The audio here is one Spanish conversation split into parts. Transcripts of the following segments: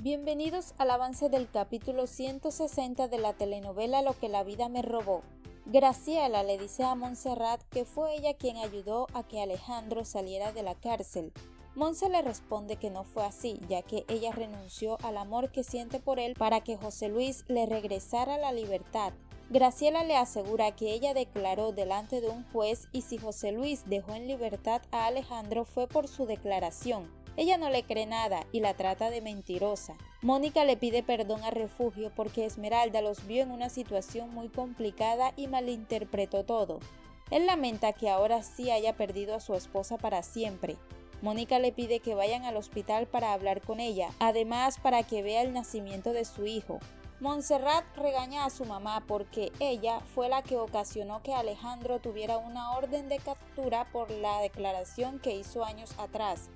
Bienvenidos al avance del capítulo 160 de la telenovela Lo que la vida me robó. Graciela le dice a Montserrat que fue ella quien ayudó a que Alejandro saliera de la cárcel. Monse le responde que no fue así, ya que ella renunció al amor que siente por él para que José Luis le regresara la libertad. Graciela le asegura que ella declaró delante de un juez y si José Luis dejó en libertad a Alejandro fue por su declaración. Ella no le cree nada y la trata de mentirosa. Mónica le pide perdón a Refugio porque Esmeralda los vio en una situación muy complicada y malinterpretó todo. Él lamenta que ahora sí haya perdido a su esposa para siempre. Mónica le pide que vayan al hospital para hablar con ella, además para que vea el nacimiento de su hijo. Montserrat regaña a su mamá porque ella fue la que ocasionó que Alejandro tuviera una orden de captura por la declaración que hizo años atrás.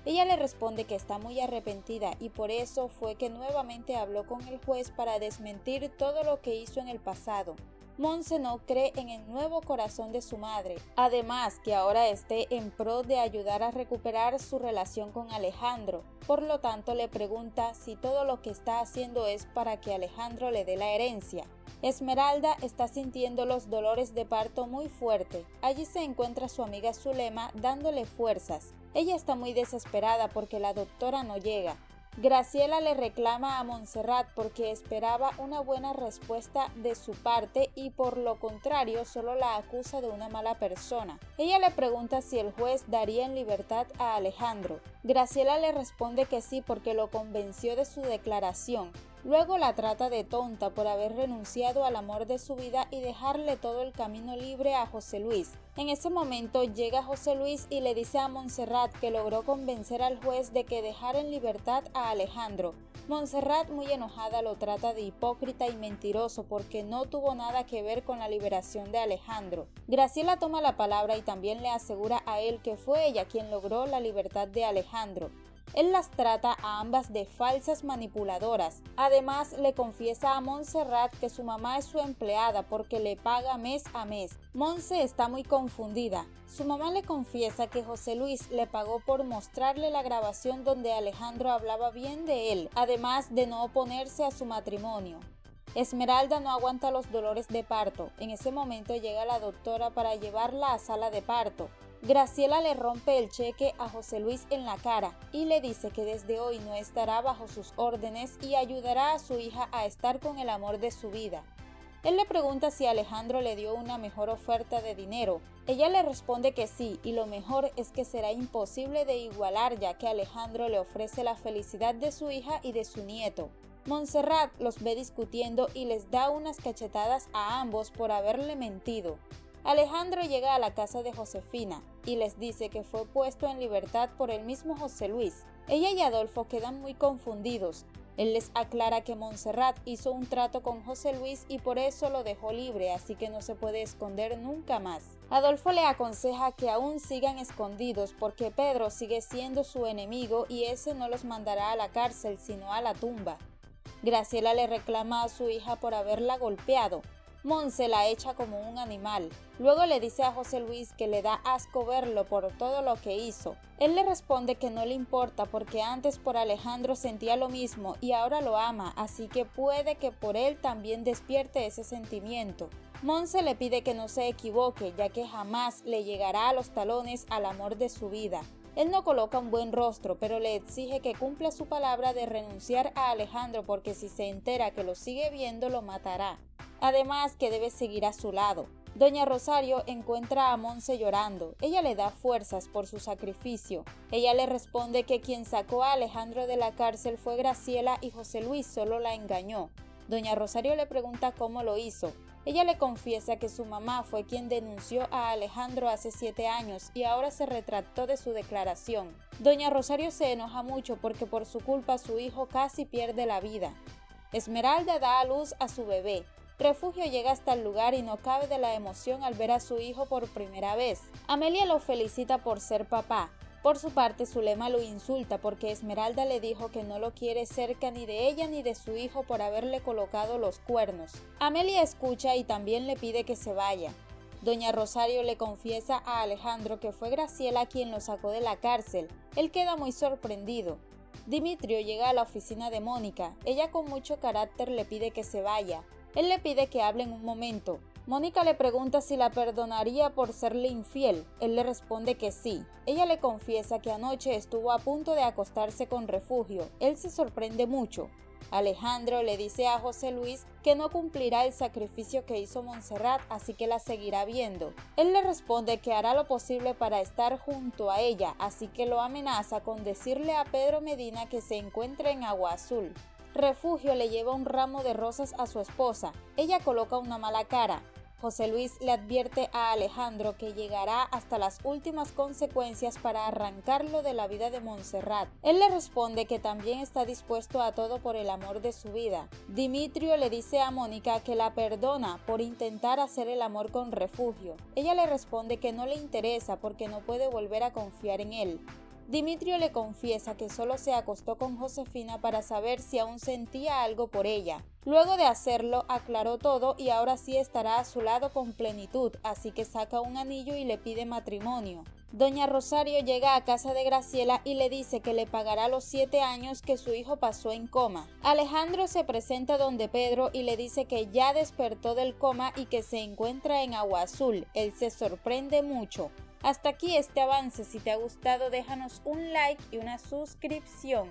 Ella le responde que está muy arrepentida y por eso fue que nuevamente habló con el juez para desmentir todo lo que hizo en el pasado. Monse no cree en el nuevo corazón de su madre, además que ahora esté en pro de ayudar a recuperar su relación con Alejandro, por lo tanto le pregunta si todo lo que está haciendo es para que Alejandro le dé la herencia. Esmeralda está sintiendo los dolores de parto muy fuerte. Allí se encuentra su amiga Zulema dándole fuerzas. Ella está muy desesperada porque la doctora no llega. Graciela le reclama a Montserrat porque esperaba una buena respuesta de su parte y por lo contrario solo la acusa de una mala persona. Ella le pregunta si el juez daría en libertad a Alejandro. Graciela le responde que sí porque lo convenció de su declaración. Luego la trata de tonta por haber renunciado al amor de su vida y dejarle todo el camino libre a José Luis. En ese momento llega José Luis y le dice a Montserrat que logró convencer al juez de que dejara en libertad a Alejandro. Montserrat, muy enojada, lo trata de hipócrita y mentiroso porque no tuvo nada que ver con la liberación de Alejandro. Graciela toma la palabra y también le asegura a él que fue ella quien logró la libertad de Alejandro. Él las trata a ambas de falsas manipuladoras. Además, le confiesa a Montserrat que su mamá es su empleada porque le paga mes a mes. Monse está muy confundida. Su mamá le confiesa que José Luis le pagó por mostrarle la grabación donde Alejandro hablaba bien de él, además de no oponerse a su matrimonio. Esmeralda no aguanta los dolores de parto. En ese momento llega la doctora para llevarla a sala de parto. Graciela le rompe el cheque a José Luis en la cara y le dice que desde hoy no estará bajo sus órdenes y ayudará a su hija a estar con el amor de su vida. Él le pregunta si Alejandro le dio una mejor oferta de dinero. Ella le responde que sí y lo mejor es que será imposible de igualar ya que Alejandro le ofrece la felicidad de su hija y de su nieto. Montserrat los ve discutiendo y les da unas cachetadas a ambos por haberle mentido. Alejandro llega a la casa de Josefina y les dice que fue puesto en libertad por el mismo José Luis. Ella y Adolfo quedan muy confundidos. Él les aclara que Montserrat hizo un trato con José Luis y por eso lo dejó libre, así que no se puede esconder nunca más. Adolfo le aconseja que aún sigan escondidos porque Pedro sigue siendo su enemigo y ese no los mandará a la cárcel sino a la tumba. Graciela le reclama a su hija por haberla golpeado. Monse la echa como un animal. Luego le dice a José Luis que le da asco verlo por todo lo que hizo. Él le responde que no le importa porque antes por Alejandro sentía lo mismo y ahora lo ama, así que puede que por él también despierte ese sentimiento. Monse le pide que no se equivoque, ya que jamás le llegará a los talones al amor de su vida. Él no coloca un buen rostro, pero le exige que cumpla su palabra de renunciar a Alejandro porque si se entera que lo sigue viendo lo matará. Además que debe seguir a su lado. Doña Rosario encuentra a Monse llorando. Ella le da fuerzas por su sacrificio. Ella le responde que quien sacó a Alejandro de la cárcel fue Graciela y José Luis solo la engañó. Doña Rosario le pregunta cómo lo hizo. Ella le confiesa que su mamá fue quien denunció a Alejandro hace 7 años y ahora se retractó de su declaración. Doña Rosario se enoja mucho porque por su culpa su hijo casi pierde la vida. Esmeralda da a luz a su bebé. Refugio llega hasta el lugar y no cabe de la emoción al ver a su hijo por primera vez. Amelia lo felicita por ser papá. Por su parte, Zulema lo insulta porque Esmeralda le dijo que no lo quiere cerca ni de ella ni de su hijo por haberle colocado los cuernos. Amelia escucha y también le pide que se vaya. Doña Rosario le confiesa a Alejandro que fue Graciela quien lo sacó de la cárcel. Él queda muy sorprendido. Dimitrio llega a la oficina de Mónica. Ella con mucho carácter le pide que se vaya. Él le pide que hablen un momento. Mónica le pregunta si la perdonaría por serle infiel. Él le responde que sí. Ella le confiesa que anoche estuvo a punto de acostarse con Refugio. Él se sorprende mucho. Alejandro le dice a José Luis que no cumplirá el sacrificio que hizo Montserrat, así que la seguirá viendo. Él le responde que hará lo posible para estar junto a ella, así que lo amenaza con decirle a Pedro Medina que se encuentra en Agua Azul. Refugio le lleva un ramo de rosas a su esposa. Ella coloca una mala cara. José Luis le advierte a Alejandro que llegará hasta las últimas consecuencias para arrancarlo de la vida de Montserrat. Él le responde que también está dispuesto a todo por el amor de su vida. Dimitrio le dice a Mónica que la perdona por intentar hacer el amor con Refugio. Ella le responde que no le interesa porque no puede volver a confiar en él. Dimitrio le confiesa que solo se acostó con Josefina para saber si aún sentía algo por ella. Luego de hacerlo, aclaró todo y ahora sí estará a su lado con plenitud, así que saca un anillo y le pide matrimonio. Doña Rosario llega a casa de Graciela y le dice que le pagará los 7 años que su hijo pasó en coma. Alejandro se presenta donde Pedro y le dice que ya despertó del coma y que se encuentra en Agua Azul. Él se sorprende mucho. Hasta aquí este avance. Si te ha gustado, déjanos un like y una suscripción.